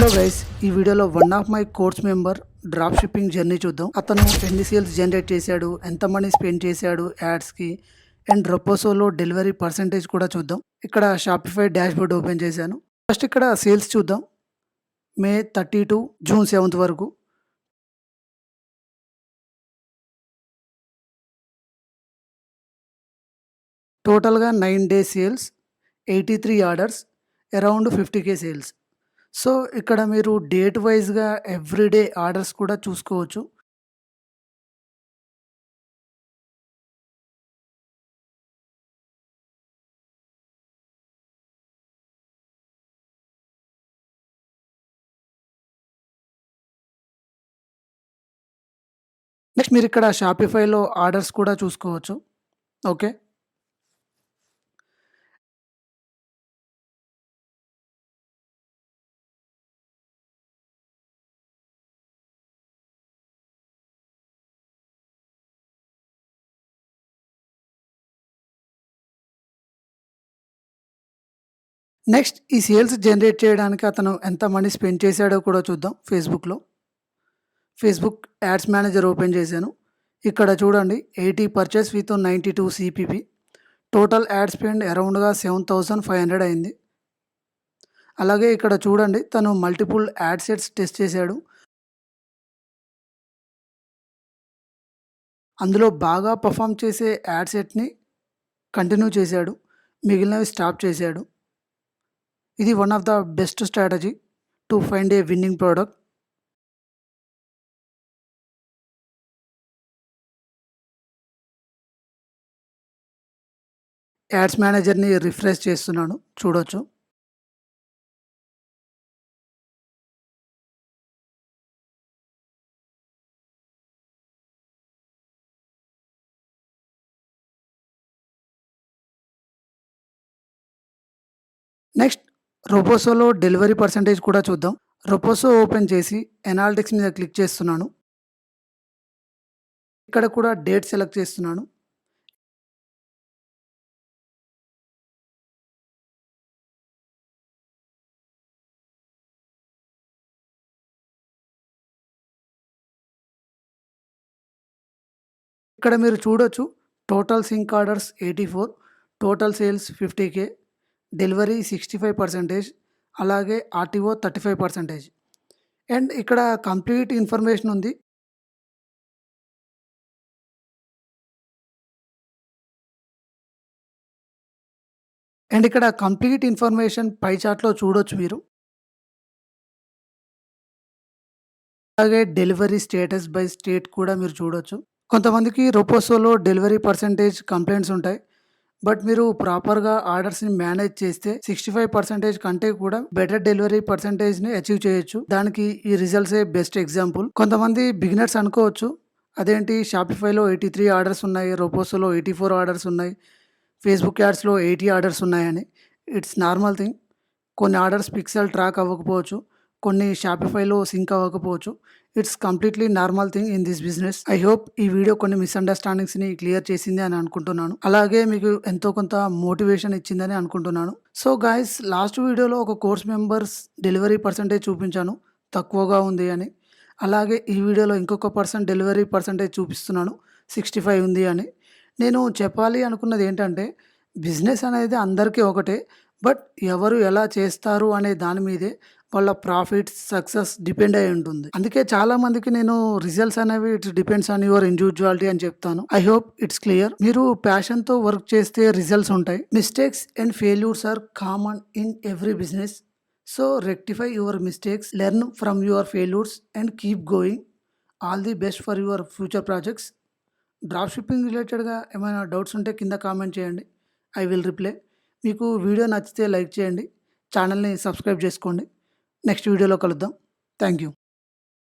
Hello guys, ఈ వీడియోలో one of my course member drop shipping journey చూద్దాం. అతను ఎన్ని సేల్స్ జనరేట్ చేశాడు, ఎంత మనీ స్పెండ్ చేశాడు యాడ్స్కి, అండ్ రొపోసోలో డెలివరీ పర్సంటేజ్ కూడా చూద్దాం. ఇక్కడ షాపిఫై డాష్ బోర్డ్ ఓపెన్ చేశాను. ఫస్ట్ ఇక్కడ సేల్స్ చూద్దాం. మే 30 టు జూన్ 7 వరకు. టోటల్గా 9 days sales, 83 orders, around 50K sales. So ఇక్కడ మీరు డేట్ వైజ్గా ఎవ్రీడే ఆర్డర్స్ కూడా చూసుకోవచ్చు. నెక్స్ట్ మీరు ఇక్కడ షాపిఫైలో ఆర్డర్స్ కూడా చూసుకోవచ్చు. ఓకే, నెక్స్ట్ ఈ సేల్స్ జనరేట్ చేయడానికి అతను ఎంత మనీ స్పెండ్ చేశాడో కూడా చూద్దాం. ఫేస్బుక్ యాడ్స్ మేనేజర్ ఓపెన్ చేశాను. ఇక్కడ చూడండి, 80 purchase with 92 CPP. Total ad spend అరౌండ్గా 7500 అయింది. అలాగే ఇక్కడ చూడండి, తను మల్టిపుల్ యాడ్ సెట్స్ టెస్ట్ చేశాడు. అందులో బాగా పర్ఫామ్ చేసే యాడ్ సెట్ని కంటిన్యూ చేశాడు, మిగిలినవి స్టాప్ చేశాడు. ఇది one of the best strategy to find a winning product. Ads మేనేజర్ని రిఫ్రెష్ చేస్తున్నాను, చూడొచ్చు. నెక్స్ట్ రొపోసోలో డెలివరీ పర్సంటేజ్ కూడా చూద్దాం. రొపోసో ఓపెన్ చేసి ఎనాలిటిక్స్ మీద క్లిక్ చేస్తున్నాను. ఇక్కడ కూడా డేట్ సెలెక్ట్ చేస్తున్నాను. ఇక్కడ మీరు చూడొచ్చు, total sync orders 84, total sales 50K, delivery 65%, అలాగే ఆర్టీఓ 35%. అండ్ ఇక్కడ కంప్లీట్ ఇన్ఫర్మేషన్ ఉంది. అండ్ ఇక్కడ కంప్లీట్ ఇన్ఫర్మేషన్ పై చార్ట్లో చూడొచ్చు మీరు. అలాగే డెలివరీ స్టేటస్ బై స్టేట్ కూడా మీరు చూడొచ్చు. కొంతమందికి రొపోసోలో డెలివరీ పర్సంటేజ్ కంప్లైంట్స్ ఉంటాయి. బట్ మీరు ప్రాపర్గా ఆర్డర్స్ని మేనేజ్ చేస్తే 65% కంటే కూడా బెటర్ డెలివరీ పర్సంటేజ్ని అచీవ్ చేయొచ్చు. దానికి ఈ రిజల్ట్సే బెస్ట్ ఎగ్జాంపుల్. కొంతమంది బిగినర్స్ అనుకోవచ్చు, అదేంటి షాపిఫైలో 83 ఆర్డర్స్ ఉన్నాయి, రొపోసోలో 84 ఆర్డర్స్ ఉన్నాయి, ఫేస్బుక్ యాడ్స్లో 80 ఆర్డర్స్ ఉన్నాయని. It's normal thing. కొన్ని ఆర్డర్స్ పిక్సెల్ ట్రాక్ అవ్వకపోవచ్చు, కొన్ని షాపిఫైలో సింక్ అవ్వకపోవచ్చు. It's completely normal thing in this business. I hope ఈ వీడియో కొన్ని మిస్అండర్స్టాండింగ్స్ని క్లియర్ చేసింది అని అనుకుంటున్నాను. అలాగే మీకు ఎంతో కొంత మోటివేషన్ ఇచ్చిందని అనుకుంటున్నాను. సో గాయస్, లాస్ట్ వీడియోలో ఒక కోర్స్ మెంబర్స్ డెలివరీ పర్సంటేజ్ చూపించాను, తక్కువగా ఉంది అని. అలాగే ఈ వీడియోలో ఇంకొక పర్సన్ డెలివరీ పర్సంటేజ్ చూపిస్తున్నాను, 65 ఉంది అని. నేను చెప్పాలి అనుకున్నది ఏంటంటే, బిజినెస్ అనేది అందరికీ ఒకటే, బట్ ఎవరు ఎలా చేస్తారు అనే దాని మీదే వాళ్ళ ప్రాఫిట్స్, సక్సెస్ డిపెండ్ అయి ఉంటుంది. అందుకే చాలా మందికి నేను రిజల్ట్స్ అనేవి it's depends on your individuality అని చెప్తాను. I hope it's clear. మీరు ప్యాషన్తో వర్క్ చేస్తే రిజల్ట్స్ ఉంటాయి. Mistakes and failures are common in every business. So rectify your mistakes, learn from your failures and keep going. All the best for your future projects. Drop shipping రిలేటెడ్గా ఏమైనా doubts ఉంటే కింద comment చేయండి, I will reply. మీకు video నచ్చితే like చేయండి, ఛానల్ని subscribe చేసుకోండి. నెక్స్ట్ వీడియోలో కలుద్దాం. Thank you.